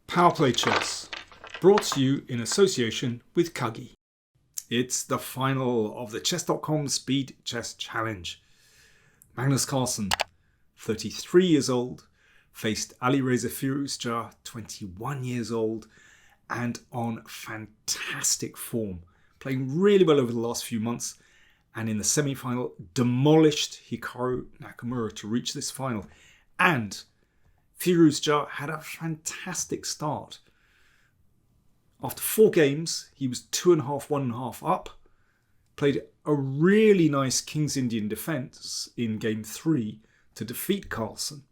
PowerPlayChess, brought to you in association with Kagi. It's the final of the Chess.com Speed Chess Challenge. Magnus Carlsen, 33 years old, faced Alireza Firouzja, 21 years old, and on fantastic form, playing really well over the last few months, and in the semi-final demolished Hikaru Nakamura to reach this final. And Firouzja had a fantastic start. After 4 games, he was 2.5, 1.5 up. Played a really nice King's Indian defence in game 3 to defeat Carlsen.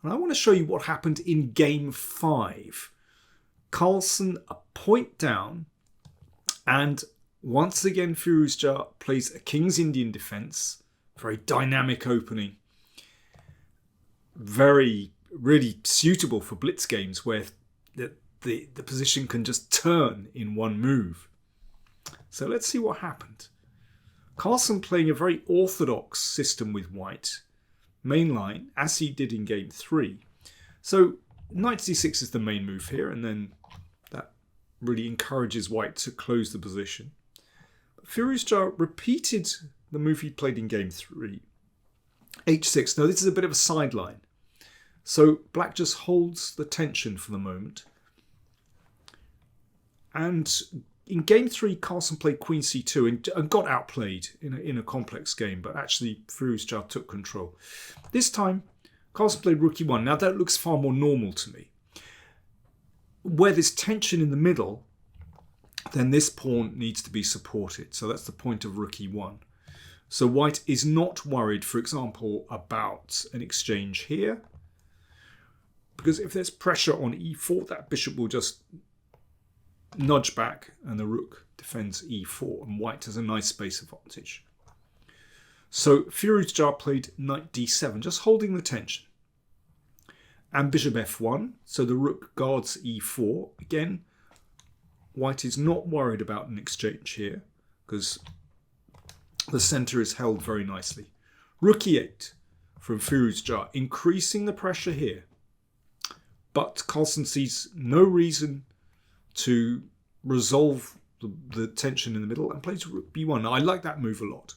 And I want to show you what happened in game 5. Carlsen a point down, and once again Firouzja plays a King's Indian defence. Very dynamic opening. Really suitable for blitz games where the position can just turn in one move. So let's see what happened. Carlsen playing a very orthodox system with white, mainline, as he did in game 3. So knight c6 is the main move here, and then that really encourages white to close the position. But Firouzja repeated the move he played in game 3. h6. Now this is a bit of a sideline. So black just holds the tension for the moment. And in game 3, Carlsen played queen c2 and got outplayed in a complex game, but actually Firouzja took control. This time, Carlsen played rook e1. Now that looks far more normal to me. Where there's tension in the middle, then this pawn needs to be supported. So that's the point of rook e1. So white is not worried, for example, about an exchange here. Because if there's pressure on e4, that bishop will just nudge back and the rook defends e4, and white has a nice space advantage. So Firouzja played knight d7, just holding the tension. And bishop f1, so the rook guards e4. Again, white is not worried about an exchange here because the center is held very nicely. Rook e8 from Firouzja, increasing the pressure here. But Carlsen sees no reason to resolve the tension in the middle and plays rook b1. Now, I like that move a lot.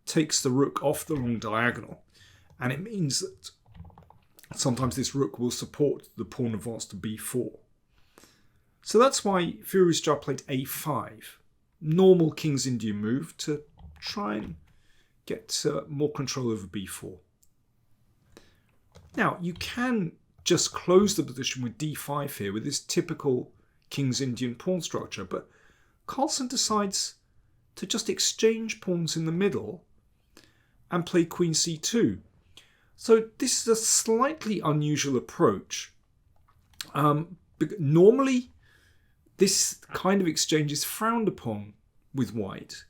Takes the rook off the long diagonal, and it means that sometimes this rook will support the pawn advance to b4. So that's why Firouzja played a5. Normal King's Indian move to try and get more control over b4. Now, you can just close the position with d5 here with this typical King's Indian pawn structure, but Carlsen decides to just exchange pawns in the middle and play queen c2. So this is a slightly unusual approach. Normally, this kind of exchange is frowned upon with white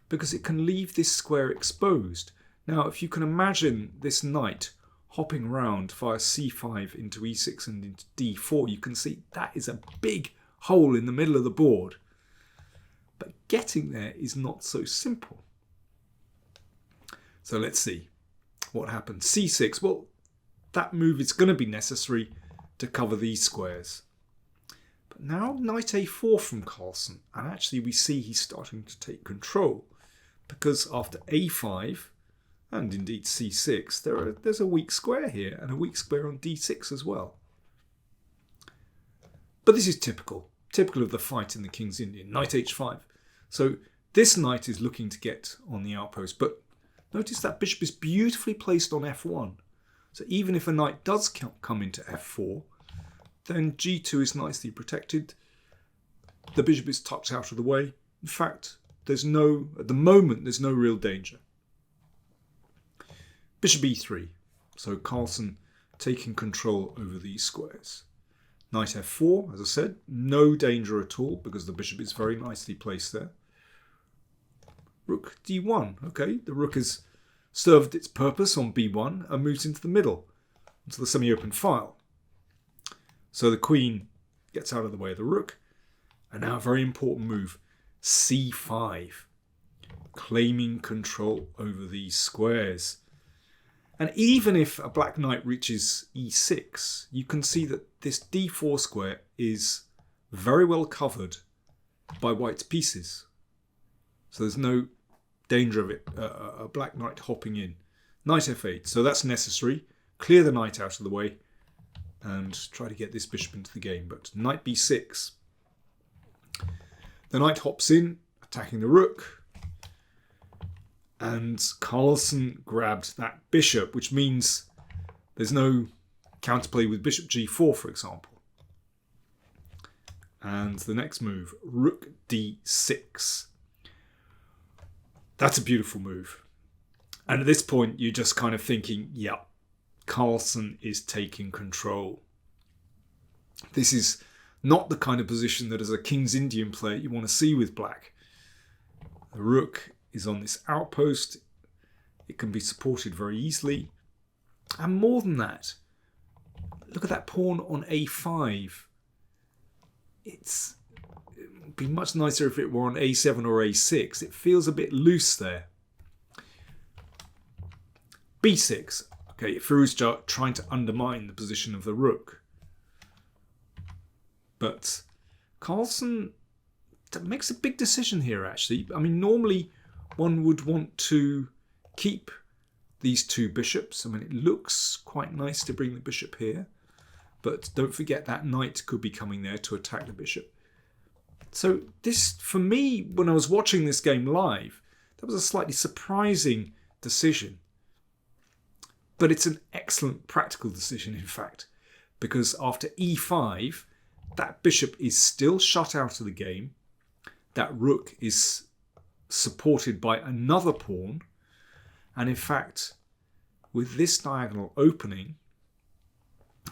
because it can leave this square exposed. Now, if you can imagine this knight hopping around via c5 into e6 and into d4, you can see that is a big hole in the middle of the board. But getting there is not so simple. So let's see what happens. c6, well, that move is going to be necessary to cover these squares. But now knight a4 from Carlsen, and actually we see he's starting to take control, because after a5, and indeed c6, there's a weak square here, and a weak square on d6 as well. But this is typical of the fight in the King's Indian, knight h5. So this knight is looking to get on the outpost, but notice that bishop is beautifully placed on f1. So even if a knight does come into f4, then g2 is nicely protected. The bishop is tucked out of the way. In fact, at the moment, there's no real danger. Bishop e3, so Carlsen taking control over these squares. Knight f4, as I said, no danger at all because the bishop is very nicely placed there. Rook d1, okay, the rook has served its purpose on b1 and moves into the middle, into the semi-open file. So the queen gets out of the way of the rook, and now a very important move, c5, claiming control over these squares. And even if a black knight reaches e6, you can see that this d4 square is very well covered by white's pieces. So there's no danger of it, a black knight hopping in. Knight f8, so that's necessary. Clear the knight out of the way and try to get this bishop into the game. But knight b6. The knight hops in, attacking the rook. And Carlsen grabbed that bishop, which means there's no counterplay with bishop g4, for example. And the next move, rook d6. That's a beautiful move. And at this point, you're just kind of thinking, yeah, Carlsen is taking control. This is not the kind of position that as a King's Indian player you want to see with black. The rook is on this outpost. It can be supported very easily. And more than that, look at that pawn on a5. It would be much nicer if it were on a7 or a6. It feels a bit loose there. b6. Okay, Firouzja trying to undermine the position of the rook. But Carlsen makes a big decision here, actually. I mean, normally one would want to keep these two bishops. I mean, it looks quite nice to bring the bishop here. But don't forget that knight could be coming there to attack the bishop. So this, for me, when I was watching this game live, that was a slightly surprising decision. But it's an excellent practical decision, in fact, because after e5, that bishop is still shut out of the game. That rook is supported by another pawn. And in fact, with this diagonal opening,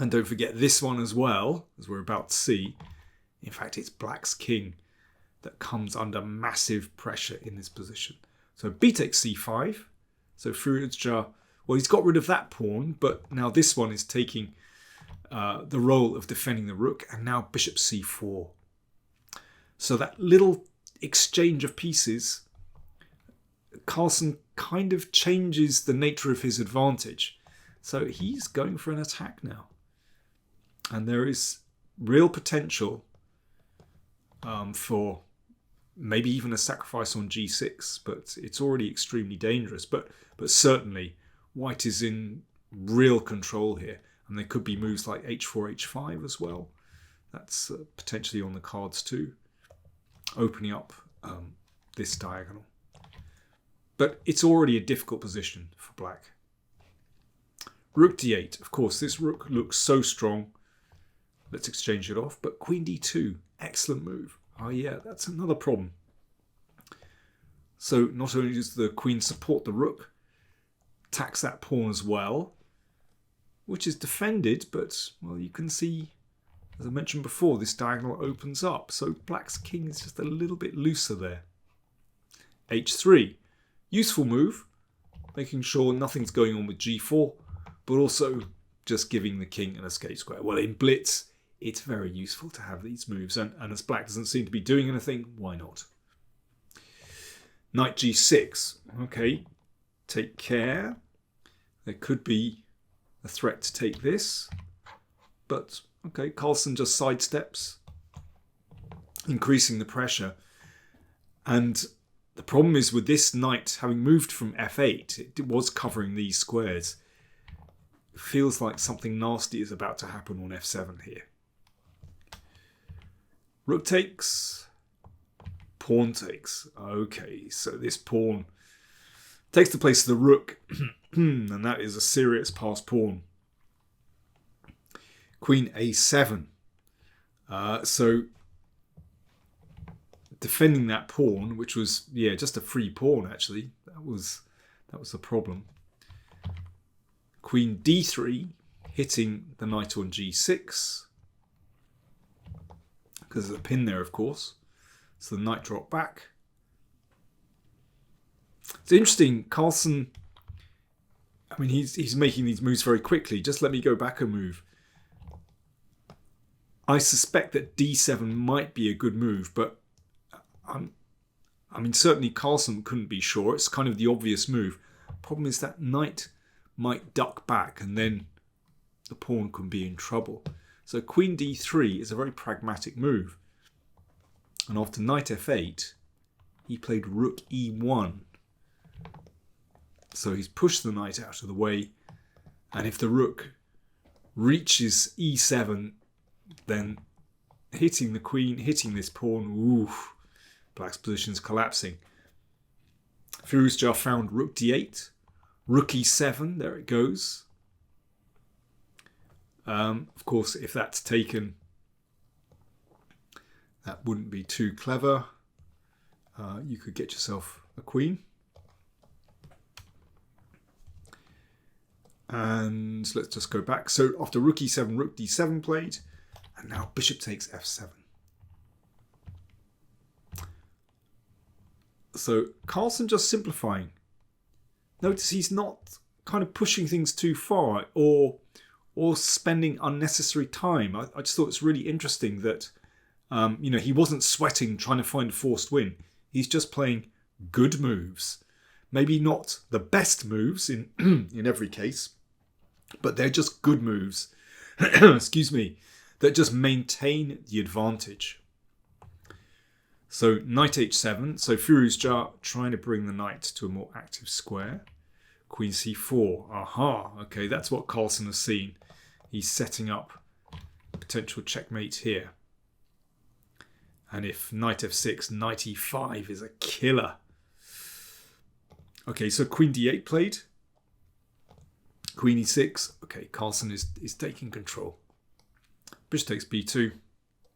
and don't forget this one as well, as we're about to see, in fact, it's black's king that comes under massive pressure in this position. So b takes c5. So Firouzja, well, he's got rid of that pawn, but now this one is taking the role of defending the rook, and now bishop c4. So that little exchange of pieces, Carlsen kind of changes the nature of his advantage. So he's going for an attack now. And there is real potential for maybe even a sacrifice on g6, but it's already extremely dangerous. But certainly white is in real control here. And there could be moves like h4, h5 as well. That's potentially on the cards too, opening up this diagonal. But it's already a difficult position for black. Rook d8. Of course, this rook looks so strong. Let's exchange it off. But queen d2. Excellent move. Oh yeah, that's another problem. So not only does the queen support the rook, attacks that pawn as well, which is defended, but, well, you can see, as I mentioned before, this diagonal opens up. So black's king is just a little bit looser there. h3. Useful move, making sure nothing's going on with g4, but also just giving the king an escape square. Well, in blitz, it's very useful to have these moves, and as black doesn't seem to be doing anything, why not? Knight g6. Okay, take care. There could be a threat to take this, but okay, Carlsen just sidesteps, increasing the pressure. And the problem is with this knight having moved from f8, it was covering these squares. It feels like something nasty is about to happen on f7 here. Rook takes, pawn takes. Okay, so this pawn takes the place of the rook, and that is a serious passed pawn. Queen a7. So defending that pawn, which was, yeah, just a free pawn actually. That was the problem. Queen d3, hitting the knight on g6. Because there's a pin there, of course. So the knight dropped back. It's interesting, Carlsen, I mean, he's making these moves very quickly. Just let me go back a move. I suspect that d7 might be a good move, but I mean, certainly Carlsen couldn't be sure. It's kind of the obvious move. Problem is that knight might duck back and then the pawn can be in trouble. So queen d3 is a very pragmatic move. And after knight f8, he played rook e1. So he's pushed the knight out of the way. And if the rook reaches e7, then hitting the queen, hitting this pawn, oof, black's position's collapsing. Firouzja found rook d8, rook e7, there it goes. Of course, if that's taken, that wouldn't be too clever. You could get yourself a queen. And let's just go back. So after rook e7, rook d7 played, and now bishop takes f7. So Carlsen just simplifying. Notice he's not kind of pushing things too far or spending unnecessary time. I just thought it's really interesting that he wasn't sweating trying to find a forced win. He's just playing good moves. Maybe not the best moves in in every case, but they're just good moves. Excuse me, that just maintain the advantage. So knight h7. So Firouzja trying to bring the knight to a more active square. Queen c4. Aha. Okay, that's what Carlsen has seen. He's setting up potential checkmate here. And if knight f6, knight e5 is a killer. Okay, so queen d8 played. Queen e6. Okay, Carlsen is taking control. Bishop takes b2.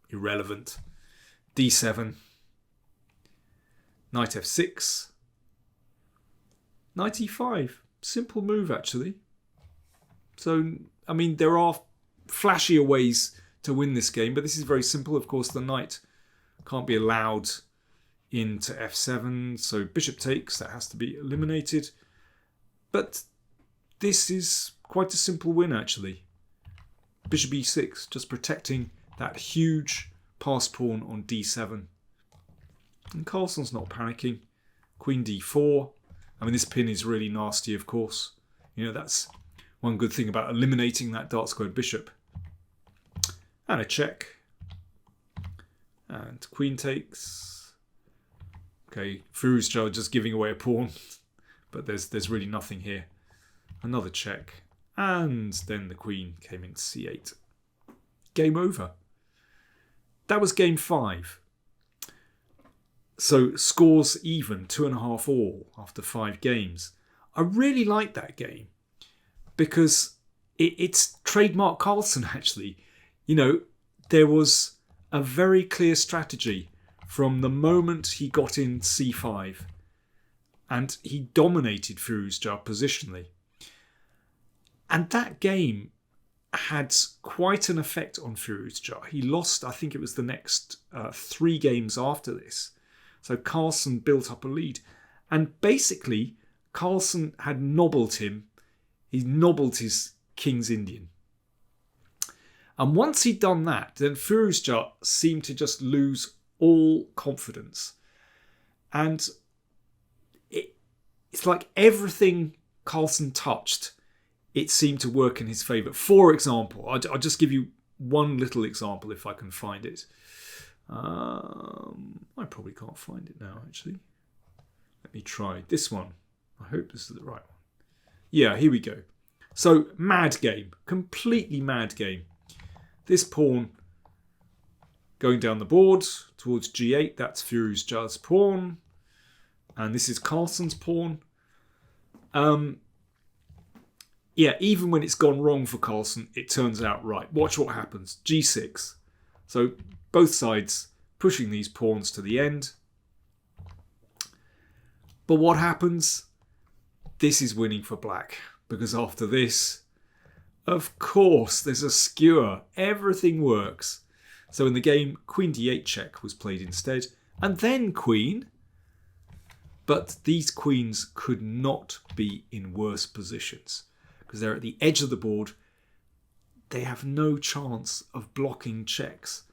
Irrelevant. d7. Knight f6. Knight e5. Simple move, actually. So, I mean, there are flashier ways to win this game, but this is very simple. Of course, the knight can't be allowed into f7, so bishop takes. That has to be eliminated. But this is quite a simple win, actually. Bishop e6, just protecting that huge passed pawn on d7. And Carlsen's not panicking. Queen d4. I mean, this pin is really nasty, of course. That's one good thing about eliminating that dark squared bishop. And a check. And queen takes. Okay, Firouzja just giving away a pawn. But there's really nothing here. Another check. And then the queen came into c8. Game over. That was game 5. So scores even, 2.5 all after 5 games. I really like that game because it's trademark Carlsen, actually. There was a very clear strategy from the moment he got in c5, and he dominated Firouzja positionally. And that game had quite an effect on Firouzja. He lost, I think it was the next 3 games after this. So Carlsen built up a lead. And basically, Carlsen had nobbled him. He nobbled his King's Indian. And once he'd done that, then Firouzja seemed to just lose all confidence. And it's like everything Carlsen touched, it seemed to work in his favour. For example, I'll just give you one little example if I can find it. I probably can't find it now, actually. Let me try this one. I hope this is the right one. Yeah, here we go. So, mad game. Completely mad game. This pawn going down the board towards g8. That's Firouzja's pawn. And this is Carlsen's pawn. Yeah, even when it's gone wrong for Carlsen, it turns out right. Watch what happens. g6. So both sides pushing these pawns to the end. But what happens? This is winning for black. Because after this, of course, there's a skewer. Everything works. So in the game, queen d8 check was played instead. And then queen. But these queens could not be in worse positions. Because they're at the edge of the board. They have no chance of blocking checks.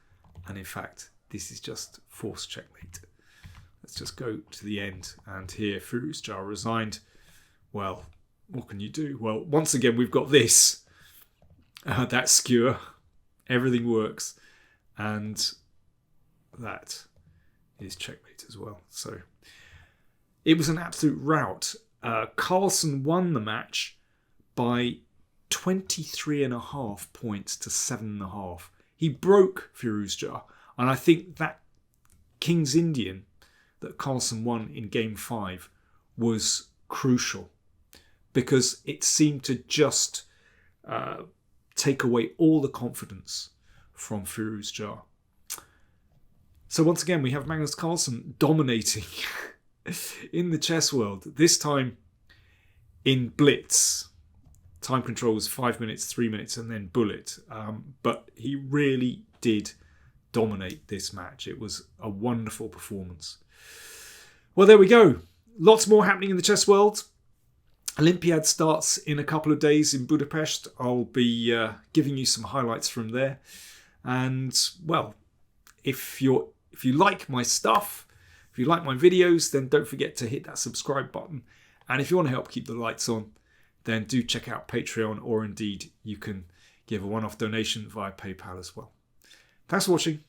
And in fact, this is just forced checkmate. Let's just go to the end. And here, Firouzja resigned. Well, what can you do? Well, once again, we've got this. That skewer. Everything works. And that is checkmate as well. So it was an absolute rout. Carlsen won the match by 23.5 points to 7.5. He broke Firouzja. And I think that King's Indian that Carlsen won in Game 5 was crucial, because it seemed to just take away all the confidence from Firouzja. So once again, we have Magnus Carlsen dominating in the chess world. This time in blitz. Time control was 5 minutes, 3 minutes, and then bullet. But he really did dominate this match. It was a wonderful performance. Well, there we go. Lots more happening in the chess world. Olympiad starts in a couple of days in Budapest. I'll be giving you some highlights from there. And, well, if you like my stuff, if you like my videos, then don't forget to hit that subscribe button. And if you want to help keep the lights on, then do check out Patreon, or indeed you can give a one-off donation via PayPal as well. Thanks for watching.